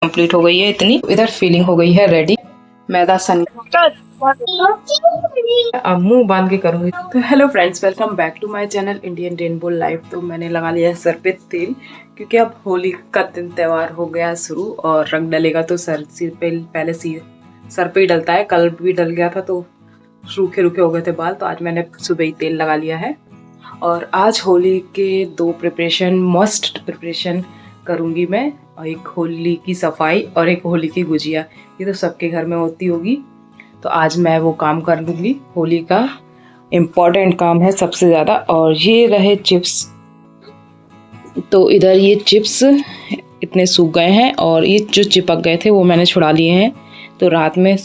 Complete हो गई है इतनी। इधर फीलिंग हो गई है रेडी। मैदा सन अब मुंह बांध के करूंगी। तो hello friends, welcome back to my channel Indian rainbow life. तो मैंने लगा लिया है सर पे तेल, क्योंकि अब होली का त्योहार हो गया शुरू और रंग डलेगा तो सर पे पहले सर पे ही डलता है। कल भी डल गया था तो रूखे रूखे हो गए थे बाल, तो आज मैंने सुबह ही तेल लगा लिया है। और आज होली के दो प्रिपरेशन, मस्ट प्रिपरेशन करूंगी मैं। और एक होली की सफाई और एक होली की गुजिया। ये तो सबके घर में होती होगी, तो आज मैं वो काम कर लूँगी। होली का इम्पॉर्टेंट काम है सबसे ज़्यादा। और ये रहे चिप्स। तो इधर ये चिप्स इतने सूख गए हैं और ये जो चिपक गए थे वो मैंने छुड़ा लिए हैं। तो रात में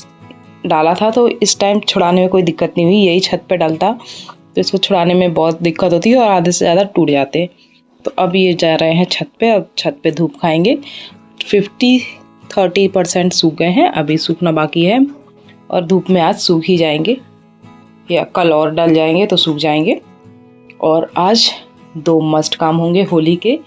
डाला था तो इस टाइम छुड़ाने में कोई दिक्कत नहीं हुई। यही छत पे डलता तो इसको छुड़ाने में बहुत दिक्कत होती है और आधे से ज़्यादा टूट जाते हैं। तो अब ये जा रहे हैं छत पे। अब छत पे धूप खाएंगे। 50-30% सूख गए हैं, अभी सूखना बाकी है और धूप में आज सूख ही जाएंगे या कल और डल जाएंगे तो सूख जाएंगे। और आज दो मस्ट काम होंगे होली के,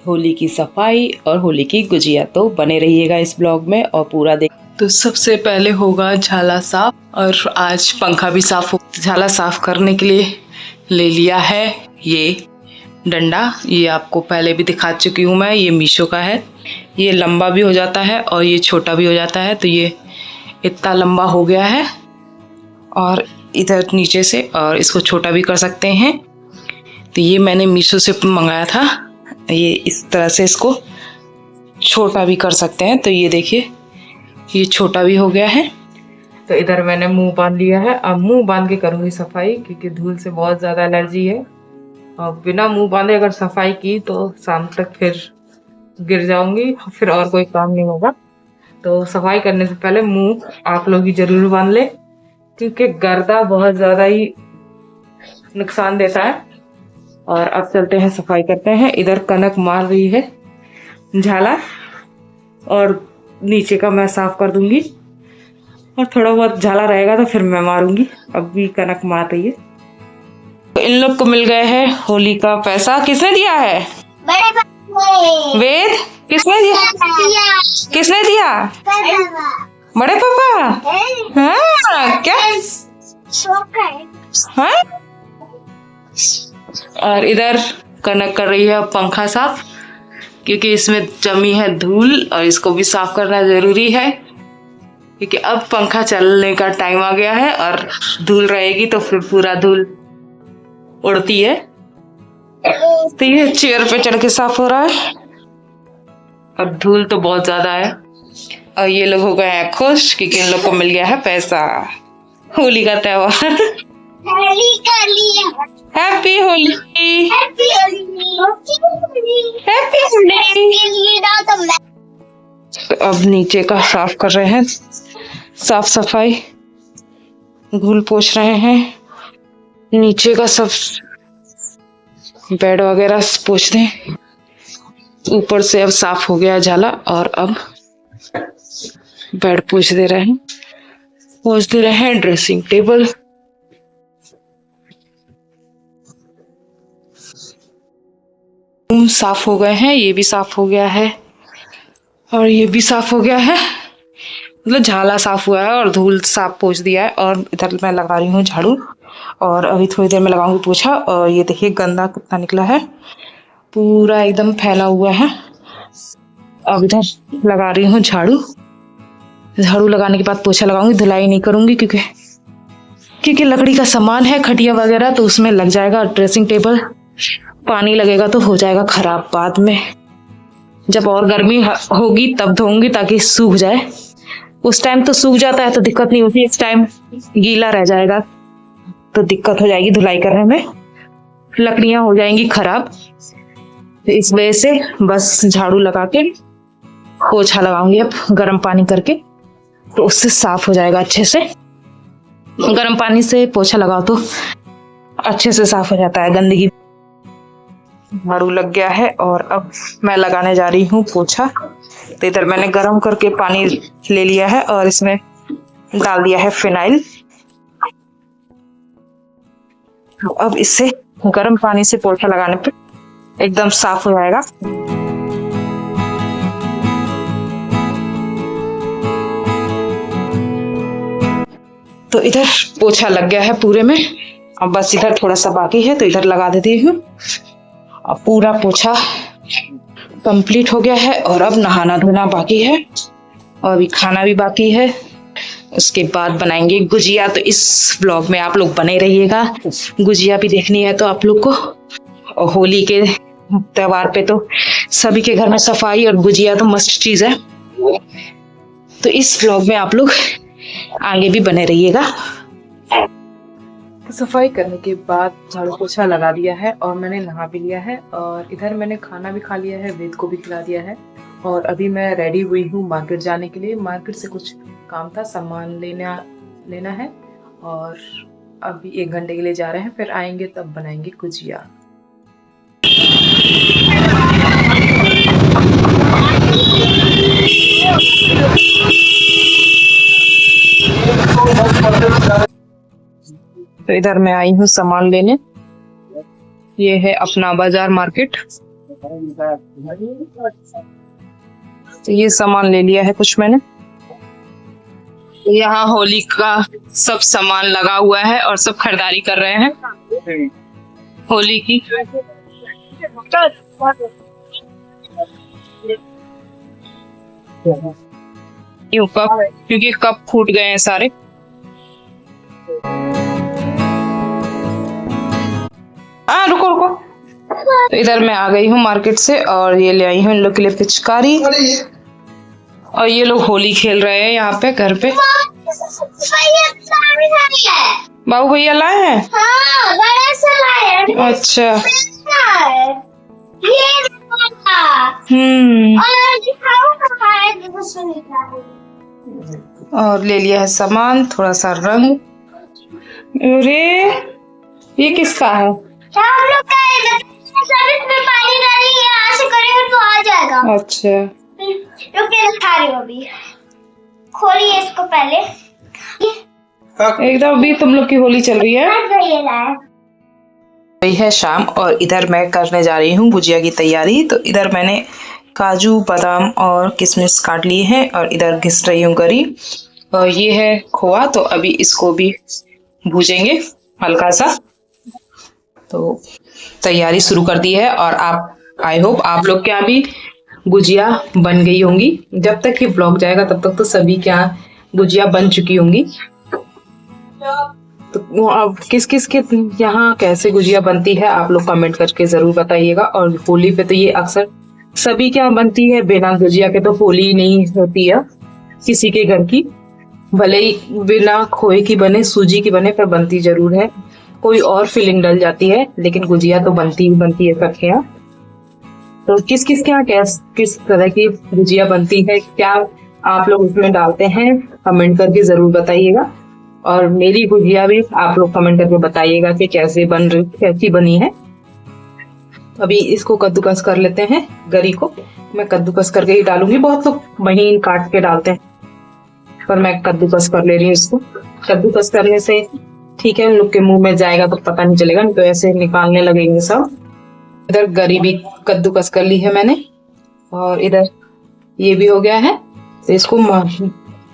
होली की सफाई और होली की गुजिया। तो बने रहिएगा इस ब्लॉग में और पूरा देख। तो सबसे पहले होगा झाला साफ, और आज पंखा भी साफ हो। झाला साफ करने के लिए ले लिया है ये डंडा। ये आपको पहले भी दिखा चुकी हूँ मैं। ये मीशो का है। ये लंबा भी हो जाता है और ये छोटा भी हो जाता है। तो ये इतना लंबा हो गया है और इधर नीचे से, और इसको छोटा भी कर सकते हैं। तो ये मैंने मीशो से मंगाया था। ये इस तरह से इसको छोटा भी कर सकते हैं। तो ये देखिए, ये छोटा भी हो गया है। तो इधर मैंने मुंह बांध लिया है। अब मुंह बांध के करूँगी सफाई, क्योंकि धूल से बहुत ज़्यादा एलर्जी है। और बिना मुंह बांधे अगर सफाई की तो शाम तक फिर गिर जाऊंगी, फिर और कोई काम नहीं होगा। तो सफाई करने से पहले मुंह आप लोग ही जरूर बांध ले, क्योंकि गर्दा बहुत ज़्यादा ही नुकसान देता है। और अब चलते हैं सफाई करते हैं। इधर कनक मार रही है झाला, और नीचे का मैं साफ कर दूंगी और थोड़ा बहुत झाला रहेगा तो फिर मैं मारूंगी। अब भी कनक मार रही है। तो इन लोग को मिल गए है होली का पैसा। किसने दिया है? वेद, किसने दिया? किसने दिया? बड़े पापा। हाँ, क्या? हाँ? और इधर कनक कर रही है पंखा साफ, क्योंकि इसमें जमी है धूल और इसको भी साफ करना जरूरी है, क्योंकि अब पंखा चलने का टाइम आ गया है और धूल रहेगी तो फिर पूरा धूल उड़ती है। तो ये चेयर पे चढ़ के साफ हो रहा है। अब धूल तो बहुत ज्यादा है। और ये लोग हो गए हैं खुश, क्योंकि इन लोग को मिल गया है पैसा। होली का त्योहार। Happy Holi, happy Holi. तो अब नीचे का साफ कर रहे हैं, साफ सफाई, धूल पोंछ रहे हैं। नीचे का सब बेड वगैरह पोंछ दें। ऊपर से अब साफ हो गया झाला, और अब बेड पोंछ दे रहे हैं ड्रेसिंग टेबल। रूम साफ हो गए हैं। ये भी साफ हो गया है और ये भी साफ हो गया है। मतलब झाला साफ हुआ है और धूल साफ पोंछ दिया है। और इधर मैं लगा रही हूँ झाड़ू, और अभी थोड़ी देर में लगाऊंगी पोछा। और ये देखिए गंदा कितना निकला है, पूरा एकदम फैला हुआ है। अब इधर लगा रही हूँ झाड़ू। झाड़ू लगाने के बाद पोछा लगाऊंगी। धुलाई नहीं करूंगी क्योंकि लकड़ी का सामान है, खटिया वगैरह, तो उसमें लग जाएगा। ड्रेसिंग टेबल पानी लगेगा तो हो जाएगा खराब। बाद में जब और गर्मी होगी तब धोऊंगी, ताकि सूख जाए। उस टाइम तो सूख जाता है तो दिक्कत नहीं होती, इस टाइम गीला रह जाएगा तो दिक्कत हो जाएगी धुलाई करने में, लकड़ियां हो जाएंगी खराब। तो इस वजह से बस झाड़ू लगा के पोछा लगाऊंगी अब गर्म पानी करके, तो उससे साफ हो जाएगा अच्छे से। गर्म पानी से पोछा लगाओ तो अच्छे से साफ हो जाता है गंदगी। झाड़ू लग गया है और अब मैं लगाने जा रही हूँ पोछा। तो इधर मैंने गर्म करके पानी ले लिया है और इसमें डाल दिया है फिनाइल। अब इससे गर्म पानी से पोछा लगाने पे एकदम साफ हो जाएगा। तो इधर पोछा लग गया है पूरे में, अब बस इधर थोड़ा सा बाकी है तो इधर लगा देती हूँ। अब पूरा पोछा कंप्लीट हो गया है और अब नहाना धोना बाकी है और अभी खाना भी बाकी है। उसके बाद बनाएंगे गुजिया, तो इस व्लॉग में आप लोग बने रहिएगा। गुजिया भी देखनी है तो आप लोग को। और होली के त्योहार पे तो सभी के घर में सफाई और गुजिया तो मस्ट चीज है, तो इस व्लॉग में आप लोग आगे भी बने रहिएगा। सफाई करने के बाद झाड़ू पोछा लगा दिया है और मैंने नहा भी लिया है और इधर मैंने खाना भी खा लिया है, वेद को भी खिला दिया है और अभी मैं रेडी हुई हूँ मार्केट जाने के लिए। मार्केट से कुछ काम था, सामान लेना है और अभी 1 घंटे के लिए जा रहे हैं, फिर आएंगे तब बनाएंगे गुजिया। तो इधर मैं आई हूँ सामान लेने, ये है अपना बाजार मार्केट। तो ये सामान ले लिया है कुछ मैंने। यहाँ होली का सब सामान लगा हुआ है और सब खरीदारी कर रहे हैं होली की। क्योंकि कप फूट गए हैं सारे। रुको रुको। तो इधर मैं आ गई हूँ मार्केट से और ये ले आई हूँ इन लोग के लिए पिचकारी और ये लोग होली खेल रहे हैं यहाँ पे घर पे। बाबू भैया लाए हैं? हाँ, बड़ा सा लाए हैं। अच्छा। और ले लिया है सामान, थोड़ा सा रंग। अरे ये किसका है? हम लोग का है, सब इसमें पानी डालेंगे, यहाँ से करेंगे तो आ जाएगा। अच्छा रुके, दिखा रही हूँ अभी। खोलिए इसको पहले। एकदम अभी तुम लोग की होली चल रही है। वही है शाम और इधर मैं करने जा रही हूँ गुजिया की तैयारी। तो इधर मैंने काजू बादाम और किशमिश काट लिए हैं और इधर घिस रही हूँ गरी और ये है खोआ। तो अभी इसको भी भूजेंगे हल्का सा। तो तैयारी शुरू कर दी है और आप आई होप आप लोग के यहाँ भी गुजिया बन गई होंगी। जब तक ये ब्लॉग जाएगा तब तक तो सभी के यहाँ गुजिया बन चुकी होंगी। तो अब किस किस के यहाँ कैसे गुजिया बनती है आप लोग कमेंट करके जरूर बताइएगा। और होली पे तो ये अक्सर सभी के यहाँ बनती है, बिना गुजिया के तो होली ही नहीं होती है किसी के घर की। भले ही बिना खोए की बने, सूजी की बने, पर बनती जरूर है। कोई और फीलिंग डल जाती है लेकिन गुजिया तो बनती ही बनती है सबके यहाँ। तो किस किस के यहाँ किस तरह की गुजिया बनती है, क्या आप लोग उसमें डालते हैं, कमेंट करके जरूर बताइएगा। और मेरी गुजिया भी आप लोग कमेंट करके बताइएगा कि कैसी बनी है। अभी इसको कद्दूकस कर लेते हैं। गरी को मैं कद्दूकस करके ही डालूंगी, बहुत लोग महीन काट के डालते हैं पर मैं कद्दूकस कर ले रही हूँ इसको। कद्दूकस करने से ठीक है, उन लोग के मुंह में जाएगा तो पता नहीं चलेगा, नहीं तो ऐसे निकालने लगेंगे सब। इधर गरी भी कद्दूकस कर ली है मैंने और इधर ये भी हो गया है। तो इसको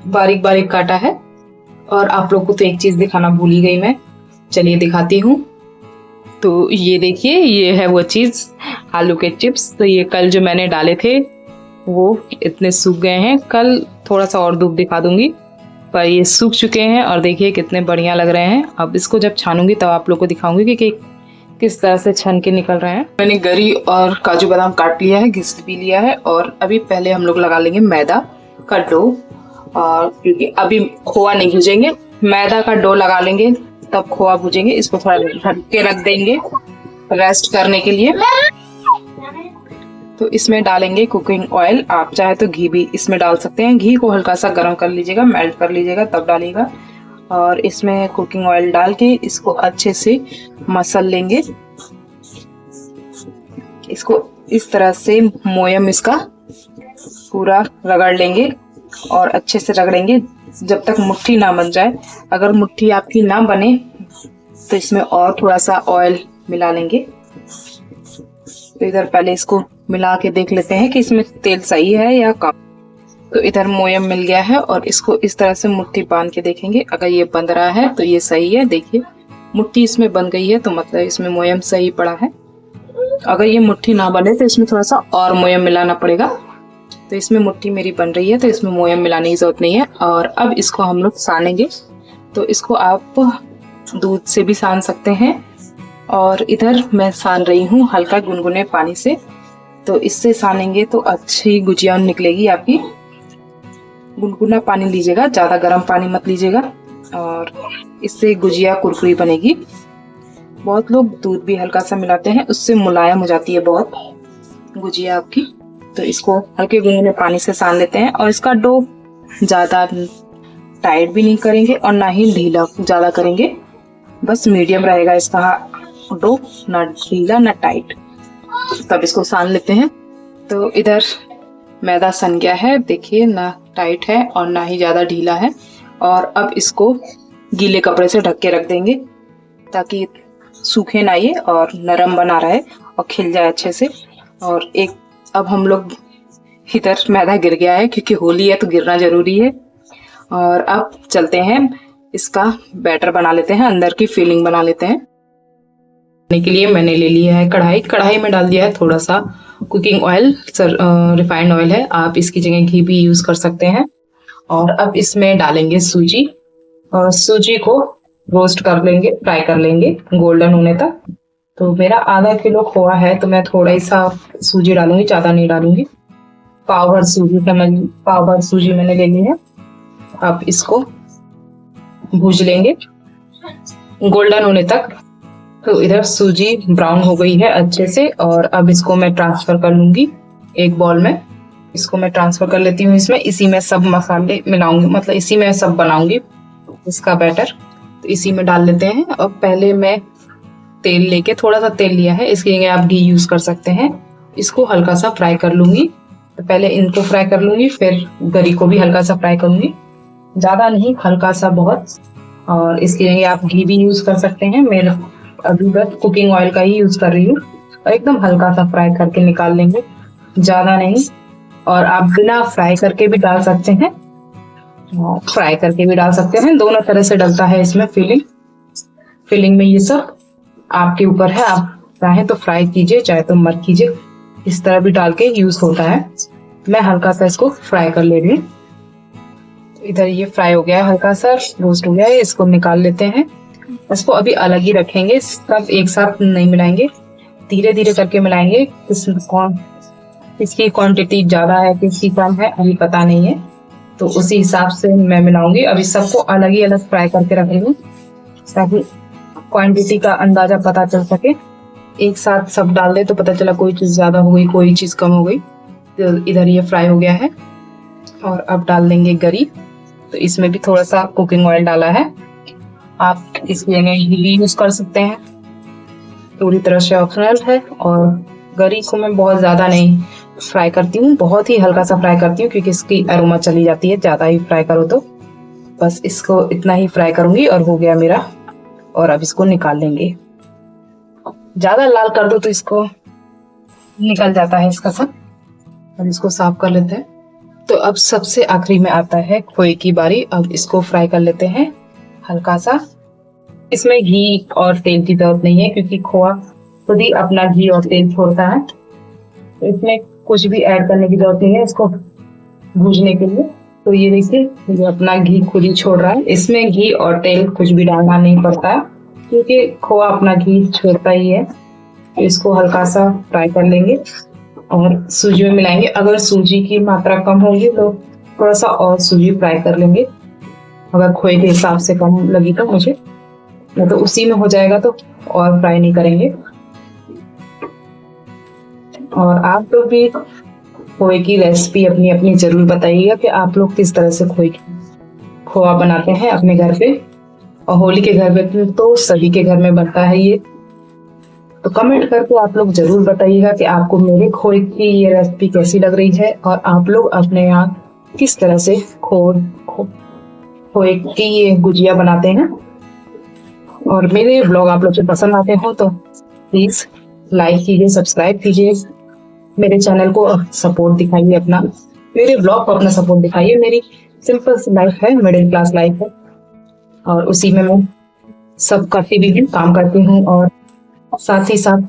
बारीक बारीक काटा है। और आप लोग को तो एक चीज दिखाना भूल ही गई मैं, चलिए दिखाती हूँ। तो ये देखिए, ये है वो चीज, आलू के चिप्स। तो ये कल जो मैंने डाले थे वो इतने सूख गए हैं। कल थोड़ा सा और धूप दिखा दूंगी, पर ये सूख चुके हैं और देखिए कितने बढ़िया लग रहे हैं। अब इसको जब छानूंगी तब आप लोग को दिखाऊंगी कि किस तरह से छन के निकल रहे हैं। मैंने गरी और काजू बादाम काट लिया है, घिस भी लिया है और अभी पहले हम लोग लगा लेंगे मैदा का डो। और क्योंकि अभी खोआ नहीं भूजेंगे, मैदा का डो लगा लेंगे तब खोआ भूजेंगे। इसको थोड़ा ढक के रख देंगे रेस्ट करने के लिए। तो इसमें डालेंगे कुकिंग ऑयल, आप चाहे तो घी भी इसमें डाल सकते हैं। घी को हल्का सा गर्म कर लीजिएगा, मेल्ट कर लीजिएगा तब डालिएगा। और इसमें कुकिंग ऑयल डाल के इसको अच्छे से मसल लेंगे। इसको इस तरह से मोयम इसका पूरा रगड़ लेंगे और अच्छे से रगड़ेंगे जब तक मुट्ठी ना बन जाए। अगर मुट्ठी आपकी ना बने तो इसमें और थोड़ा सा ऑयल मिला लेंगे। तो इधर पहले इसको मिला के देख लेते हैं कि इसमें तेल सही है या कम। तो इधर मोयम मिल गया है और इसको इस तरह से मुट्ठी बांध के देखेंगे। अगर ये बंध रहा है तो ये सही है। देखिए मुट्ठी इसमें बन गई है तो मतलब इसमें मोयम सही पड़ा है। अगर ये मुट्ठी ना बने तो इसमें थोड़ा सा और मोयम मिलाना पड़ेगा। तो इसमें मुट्ठी मेरी बन रही है तो इसमें मोयम मिलाने की जरूरत नहीं है। और अब इसको हम लोग सानेंगे। तो इसको आप दूध से भी सान सकते हैं और इधर मैं सान रही हूँ हल्का गुनगुने पानी से। तो इससे सानेंगे तो अच्छी गुजिया निकलेगी आपकी। गुनगुना पानी लीजिएगा, ज़्यादा गर्म पानी मत लीजिएगा और इससे गुजिया कुरकुरी बनेगी। बहुत लोग दूध भी हल्का सा मिलाते हैं, उससे मुलायम हो जाती है बहुत गुजिया आपकी। तो इसको हल्के गुनगुने पानी से सान लेते हैं और इसका डो ज़्यादा टाइट भी नहीं करेंगे और ना ही ढीला ज़्यादा करेंगे, बस मीडियम रहेगा इसका डो, ना ढीला ना टाइट। तब इसको सान लेते हैं। तो इधर मैदा सन गया है, देखिए ना टाइट है और ना ही ज़्यादा ढीला है। और अब इसको गीले कपड़े से ढक के रख देंगे ताकि सूखे ना ये और नरम बना रहे और खिल जाए अच्छे से। और एक अब हम लोग इधर मैदा गिर गया है क्योंकि होली है तो गिरना जरूरी है। और अब चलते हैं इसका बैटर बना लेते हैं, अंदर की फिलिंग बना लेते हैं। के लिए मैंने ले लिया है कढ़ाई। कढ़ाई में डाल दिया है थोड़ा सा कुकिंग ऑयल, रिफाइंड ऑयल है, आप इसकी जगह घी भी यूज कर सकते हैं। और अब इसमें डालेंगे सूजी और सूजी को रोस्ट कर लेंगे, फ्राई कर लेंगे गोल्डन होने तक। तो मेरा आधा किलो खोआ है तो मैं थोड़ा ही सा सूजी डालूंगी, ज्यादा नहीं डालूंगी। पाव भर सूजी मैंने ले ली है। अब इसको भूज लेंगे गोल्डन होने तक। तो इधर सूजी ब्राउन हो गई है अच्छे से और अब इसको मैं ट्रांसफर कर लूंगी एक बॉल में। इसको मैं ट्रांसफर कर लेती हूँ इसमें। इसी में सब मसाले मिलाऊंगी, मतलब इसी में सब बनाऊंगी इसका बैटर। तो इसी में डाल लेते हैं। अब पहले मैं तेल लेके, थोड़ा सा तेल लिया है, इसके लिए आप घी यूज कर सकते हैं। इसको हल्का सा फ्राई कर लूंगी। तो पहले इनको फ्राई कर लूंगी, फिर गरी को भी हल्का सा फ्राई करूंगी, ज्यादा नहीं, हल्का सा बहुत। और इसके लिए आप घी भी यूज कर सकते हैं। मैं अभी बस कुकिंग ऑयल का ही यूज कर रही हूँ। और एकदम हल्का सा फ्राई करके निकाल लेंगे, ज्यादा नहीं। और आप बिना फ्राई करके भी डाल सकते हैं, फ्राई करके भी डाल सकते हैं, दोनों तरह से डलता है इसमें फिलिंग में। ये सब आपके ऊपर है, आप चाहे तो फ्राई कीजिए चाहे तो मत कीजिए, इस तरह भी डाल के यूज होता है। मैं हल्का सा इसको फ्राई कर ले रही हूँ। इधर ये फ्राई हो गया है, हल्का सा रोस्ट हो गया है, इसको निकाल लेते हैं। इसको अभी अलग ही रखेंगे, सब एक साथ नहीं मिलाएंगे, धीरे धीरे करके मिलाएंगे। किसकी क्वांटिटी ज्यादा है किसकी कम है अभी पता नहीं है, तो उसी हिसाब से मैं मिलाऊंगी। अभी सबको अलग ही अलग फ्राई करके रखेंगे ताकि क्वांटिटी का अंदाजा पता चल सके। एक साथ सब डाल दे तो पता चला कोई चीज ज्यादा हो गई कोई चीज कम हो गई। तो इधर ये फ्राई हो गया है और अब डाल देंगे गरी। तो इसमें भी थोड़ा सा कुकिंग ऑयल डाला है, आप इसमें घी भी यूज कर सकते हैं, पूरी तरह से ऑप्शनल है। और गरी को मैं बहुत ज्यादा नहीं फ्राई करती हूँ, बहुत ही हल्का सा फ्राई करती हूँ क्योंकि इसकी अरोमा चली जाती है ज्यादा ही फ्राई करो तो। बस इसको इतना ही फ्राई करूंगी और हो गया मेरा। और अब इसको निकाल लेंगे, ज्यादा लाल कर दो तो इसको निकल जाता है इसका सब। अब इसको साफ कर लेते हैं। तो अब सबसे आखिरी में आता है खोए की बारी। अब इसको फ्राई कर लेते हैं हल्का सा। इसमें घी और तेल की जरूरत नहीं है क्योंकि खोआ खुद ही अपना घी और तेल छोड़ता है, तो इसमें कुछ भी ऐड करने की जरूरत नहीं है इसको भूनने के लिए। तो ये देखिए ये अपना घी खुद ही छोड़ रहा है, इसमें घी और तेल कुछ भी डालना नहीं पड़ता है क्योंकि खोआ अपना घी छोड़ता ही है। तो इसको हल्का सा फ्राई कर लेंगे और सूजी में मिलाएंगे। अगर सूजी की मात्रा कम होगी तो थोड़ा सा और सूजी फ्राई कर लेंगे, अगर खोए के हिसाब से कम लगी तो मुझे, तो उसी में हो जाएगा तो और फ्राई नहीं करेंगे। और आप लोग भी खोए की रेसिपी अपनी अपनी जरूर बताइएगा कि आप लोग किस तरह से खोआ बनाते हैं अपने घर पे। और होली के घर में तो सभी के घर में बनता है ये, तो कमेंट करके आप लोग जरूर बताइएगा कि आपको मेरे खोए की ये रेसिपी कैसी लग रही है और आप लोग अपने यहाँ किस तरह से खोए की ये गुजिया बनाते हैं। और मेरे ब्लॉग आप लोग से पसंद आते हो तो प्लीज लाइक कीजिए, सब्सक्राइब कीजिए, मेरे चैनल को सपोर्ट दिखाइए अपना, मेरे ब्लॉग को अपना सपोर्ट दिखाइए। मेरी सिंपल सी लाइफ है, मिडिल क्लास लाइफ है, और उसी में मैं सब करती भी हूँ, काम करती हूँ और साथ ही साथ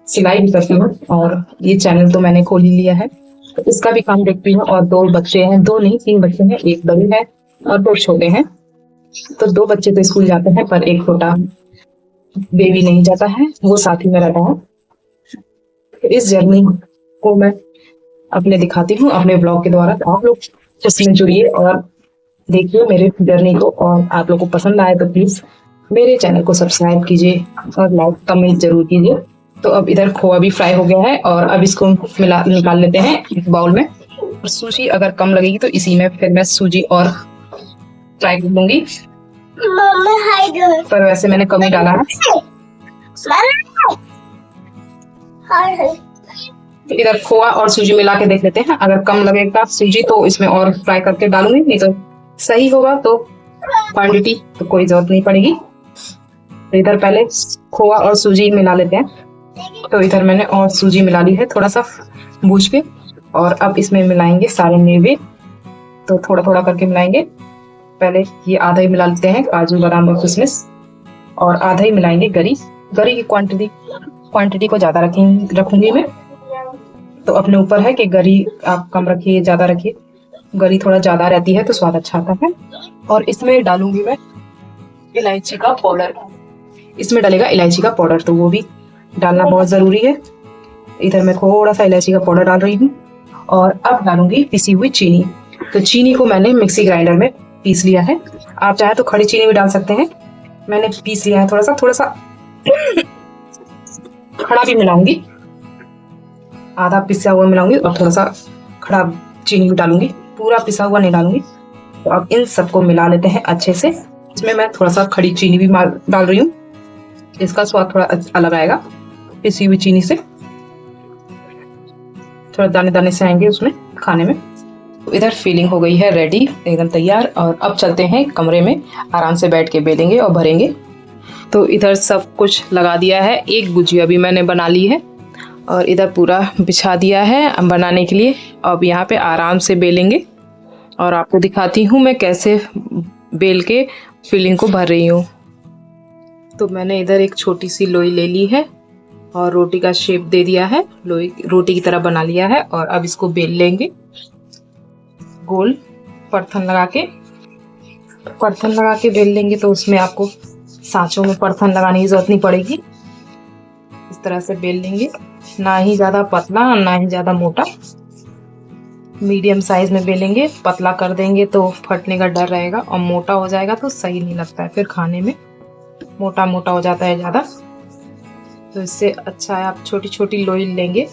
सिलाई भी करती हूँ। और ये चैनल तो मैंने खोल ही लिया है, तो इसका भी काम देखती हूँ। और 2 बच्चे हैं, 2 नहीं 3 बच्चे हैं, एक बड़े है और 2 छोटे हैं। तो 2 बच्चे तो स्कूल जाते हैं, पर एक छोटा बेबी नहीं जाता है, वो साथ ही में रहता है। तो इस जर्नी को मैं अपने दिखाती हूँ अपने ब्लॉग के द्वारा। तो आप लोग उसमें जुड़िए और देखिए मेरे जर्नी को, और आप लोग को पसंद आए तो प्लीज मेरे चैनल को सब्सक्राइब कीजिए और लाइक कमेंट जरूर कीजिए। तो अब इधर खोआ भी फ्राई हो गया है और अब इसको निकाल लेते हैं एक बाउल में। और सूजी अगर कम लगेगी तो इसी में फिर मैं सूजी और फ्राई कर लूंगी, पर वैसे मैंने कम ही डाला है। तो इधर खोआ और सूजी मिला के देख लेते हैं, अगर कम लगेगा सूजी तो इसमें और फ्राई करके डालूंगी, नहीं तो सही होगा तो क्वांटिटी तो कोई जरूरत नहीं पड़ेगी। तो इधर पहले खोआ और सूजी मिला लेते हैं। तो इधर मैंने और सूजी मिला ली है थोड़ा सा भूज के, और अब इसमें मिलाएंगे सारे मेवे। तो थोड़ा थोड़ा करके मिलाएंगे। पहले ये आधा ही मिला लेते हैं काजू बादाम और किशमिश, और आधा ही मिलाएंगे गरी। गरी की क्वांटिटी को ज्यादा रखूंगी मैं। तो अपने ऊपर है कि गरी आप कम रखिए ज्यादा रखिए, गरी थोड़ा ज्यादा रहती है तो स्वाद अच्छा आता है। और इसमें डालूंगी मैं इलायची का पाउडर, इसमें डालेगा इलायची का पाउडर, तो वो भी डालना बहुत जरूरी है। इधर मैं थोड़ा सा इलायची का पाउडर डाल रही हूँ। और अब डालूंगी पिसी हुई चीनी। तो चीनी को मैंने मिक्सी ग्राइंडर में पीस लिया है, आप चाहे तो खड़ी चीनी भी डाल सकते हैं। मैंने पीस लिया है थोड़ा सा खड़ा भी मिलाऊंगी, आधा पिसा हुआ मिलाऊंगी और थोड़ा सा खड़ा चीनी भी डालूंगी, पूरा पिसा हुआ नहीं डालूंगी। तो अब इन सबको मिला लेते हैं अच्छे से। इसमें मैं थोड़ा सा खड़ी चीनी भी डाल रही हूँ, इसका स्वाद थोड़ा अलग आएगा पिसी हुई चीनी से, थोड़ा दाने दाने से आएंगे उसमें खाने में। तो इधर फिलिंग हो गई है रेडी, एकदम तैयार। और अब चलते हैं कमरे में, आराम से बैठ के बेलेंगे और भरेंगे। तो इधर सब कुछ लगा दिया है, एक गुजिया भी मैंने बना ली है और इधर पूरा बिछा दिया है बनाने के लिए। अब यहाँ पे आराम से बेलेंगे और आपको दिखाती हूँ मैं कैसे बेल के फिलिंग को भर रही हूँ। तो मैंने इधर एक छोटी सी लोई ले ली है और रोटी का शेप दे दिया है, लोई रोटी की तरह बना लिया है। और अब इसको बेल लेंगे गोल, परथन लगा के बेल लेंगे। तो उसमें आपको सांचों में परथन लगाने की जरूरत नहीं पड़ेगी। इस तरह से बेल लेंगे, ना ही ज्यादा पतला ना ही ज्यादा मोटा, मीडियम साइज में बेलेंगे। पतला कर देंगे तो फटने का डर रहेगा, और मोटा हो जाएगा तो सही नहीं लगता है फिर खाने में, मोटा मोटा हो जाता है ज्यादा। तो इससे अच्छा है आप छोटी छोटी लोई लेंगे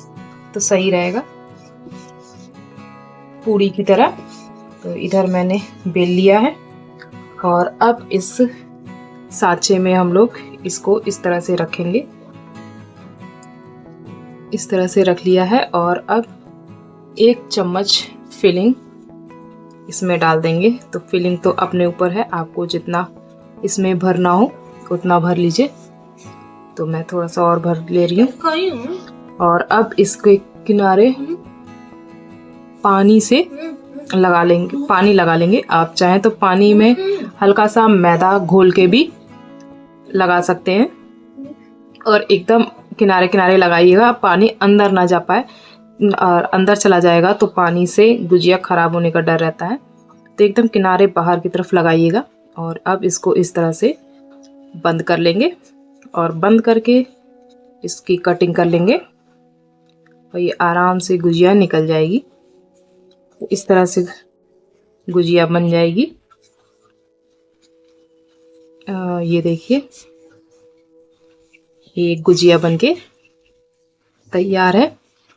तो सही रहेगा, पूड़ी की तरह। तो इधर मैंने बेल लिया है और अब इस साँचे में हम लोग इसको इस तरह से रखेंगे, इस तरह से रख लिया है। और अब 1 चम्मच फिलिंग इसमें डाल देंगे। तो फिलिंग तो अपने ऊपर है, आपको जितना इसमें भरना हो उतना भर लीजिए। तो मैं थोड़ा सा और भर ले रही हूँ। और अब इसके किनारे पानी से लगा लेंगे, पानी लगा लेंगे। आप चाहें तो पानी में हल्का सा मैदा घोल के भी लगा सकते हैं, और एकदम किनारे किनारे लगाइएगा, पानी अंदर ना जा पाए, और अंदर चला जाएगा तो पानी से गुजिया खराब होने का डर रहता है। तो एकदम किनारे बाहर की तरफ लगाइएगा। और अब इसको इस तरह से बंद कर लेंगे और बंद करके इसकी कटिंग कर लेंगे और ये आराम से गुजिया निकल जाएगी। इस तरह से गुजिया बन जाएगी। ये देखिए, ये गुजिया बनके तैयार है।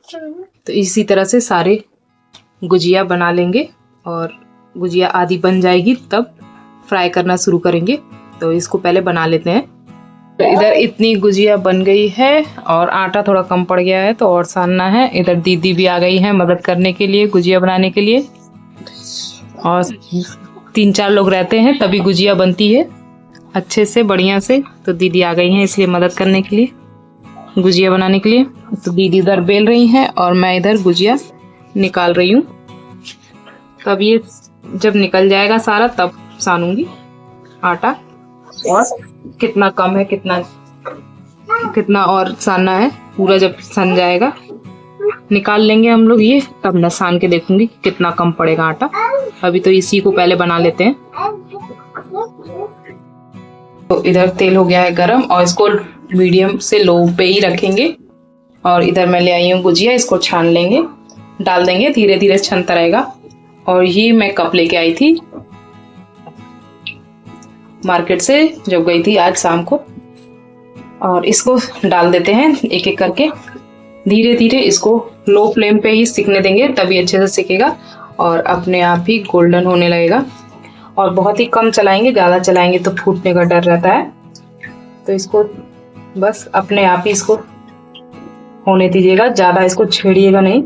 तो इसी तरह से सारे गुजिया बना लेंगे और गुजिया आधी बन जाएगी तब फ्राई करना शुरू करेंगे। तो इसको पहले बना लेते हैं। तो इधर इतनी गुजिया बन गई है और आटा थोड़ा कम पड़ गया है तो और सानना है। इधर दीदी भी आ गई है मदद करने के लिए गुजिया बनाने के लिए, और 3-4 लोग रहते हैं तभी गुजिया बनती है अच्छे से बढ़िया से। तो दीदी आ गई हैं इसलिए मदद करने के लिए, गुजिया बनाने के लिए। तो दीदी इधर बेल रही हैं और मैं इधर गुजिया निकाल रही हूँ। तब ये जब निकल जाएगा सारा तब सानूंगी आटा। और कितना कम है कितना और सानना है, पूरा जब सन जाएगा निकाल लेंगे हम लोग ये, तब मैं सान के देखूंगी कितना कम पड़ेगा आटा। अभी तो इसी को पहले बना लेते हैं। तो इधर तेल हो गया है गरम और इसको मीडियम से लो पे ही रखेंगे। और इधर मैं ले आई हूँ गुजिया, इसको छान लेंगे, डाल देंगे, धीरे धीरे छनता रहेगा। और ये मैं कप लेके आई थी मार्केट से जब गई थी आज शाम को। और इसको डाल देते हैं एक एक करके, धीरे धीरे इसको लो फ्लेम पे ही सिकने देंगे, तभी अच्छे से सिकेगा और अपने आप ही गोल्डन होने लगेगा। और बहुत ही कम चलाएंगे, ज़्यादा चलाएंगे तो फूटने का डर रहता है। तो इसको बस अपने आप ही इसको होने दीजिएगा, ज़्यादा इसको छेड़िएगा नहीं।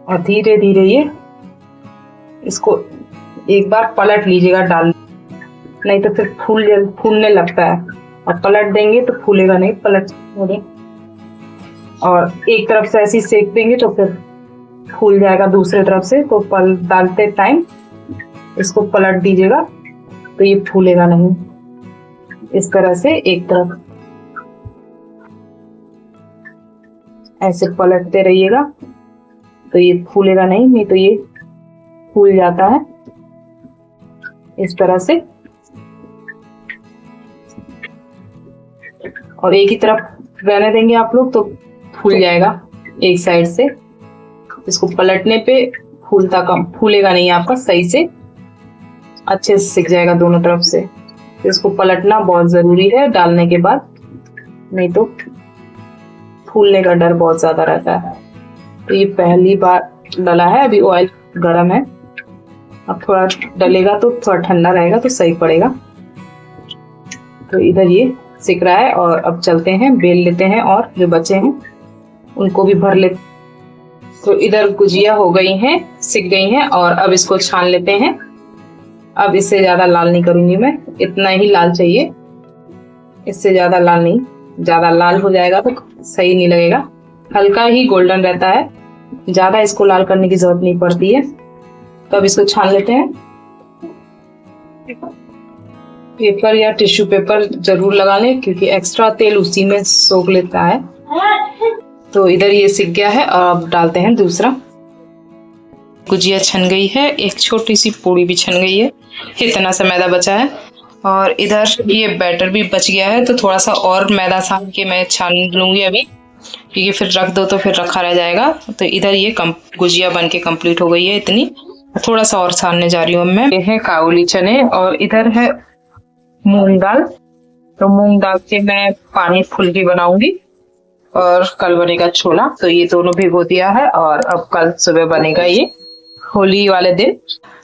और धीरे धीरे ये इसको एक बार पलट लीजिएगा डाल, नहीं तो फिर फूलने लगता है। और पलट देंगे तो फूलेगा नहीं, पलट देंगे और एक तरफ से ऐसे सेक देंगे तो फिर फूल जाएगा दूसरे तरफ से। तो डालते टाइम इसको पलट दीजिएगा तो ये फूलेगा नहीं। इस तरह से एक तरफ ऐसे पलटते रहिएगा तो ये फूलेगा नहीं, नहीं तो ये फूल जाता है इस तरह से। और एक ही तरफ रहने देंगे आप लोग तो फूल जाएगा एक साइड से। इसको पलटने पे फूलेगा नहीं आपका, सही से अच्छे से सिक जाएगा दोनों तरफ से। तो इसको पलटना बहुत जरूरी है डालने के बाद, नहीं तो फूलने का डर बहुत ज्यादा रहता है। तो ये पहली बार डला है, अभी ऑयल गर्म है, अब थोड़ा डलेगा तो थोड़ा ठंडा रहेगा तो सही पड़ेगा। तो इधर ये सिक रहा है और अब चलते हैं बेल लेते हैं और जो बचे हैं उनको भी भर लेते। तो इधर गुजिया हो गई हैं, सिक गई हैं और अब इसको छान लेते हैं। अब इससे ज्यादा लाल नहीं करूंगी मैं, इतना ही लाल चाहिए, इससे ज्यादा लाल नहीं। ज्यादा लाल हो जाएगा तो सही नहीं लगेगा, हल्का ही गोल्डन रहता है, ज्यादा इसको लाल करने की जरूरत नहीं पड़ती है। तो अब इसको छान लेते हैं। पेपर या टिश्यू पेपर जरूर लगा लें क्योंकि एक्स्ट्रा तेल उसी में सोख लेता है। तो इधर ये सिक गया है और अब डालते हैं दूसरा। गुजिया छन गई है, एक छोटी सी पूड़ी भी छन गई है, इतना सा मैदा बचा है। और इधर ये बैटर भी बच गया है तो थोड़ा सा और मैदा सान के मैं छान लूंगी अभी, क्योंकि फिर रख दो तो फिर रखा रह जाएगा। तो इधर ये गुजिया बन के कंप्लीट हो गई है इतनी, थोड़ा सा और छानने जा रही हूँ मैं। ये है काबुली चने और इधर है मूंग दाल। तो मूंग दाल से मैं पानी फुल्की बनाऊंगी और कल बनेगा छोला। तो ये दोनों भिगो दिया है और अब कल सुबह बनेगा ये होली वाले दिन।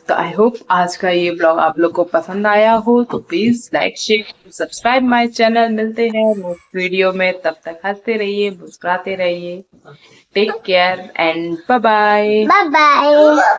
तो आई होप आज का ये ब्लॉग आप लोग को पसंद आया हो, तो please like share subscribe my channel. मिलते हैं नेक्स्ट वीडियो में, तब तक हंसते रहिए, मुस्कुराते रहिए। Take care and bye bye.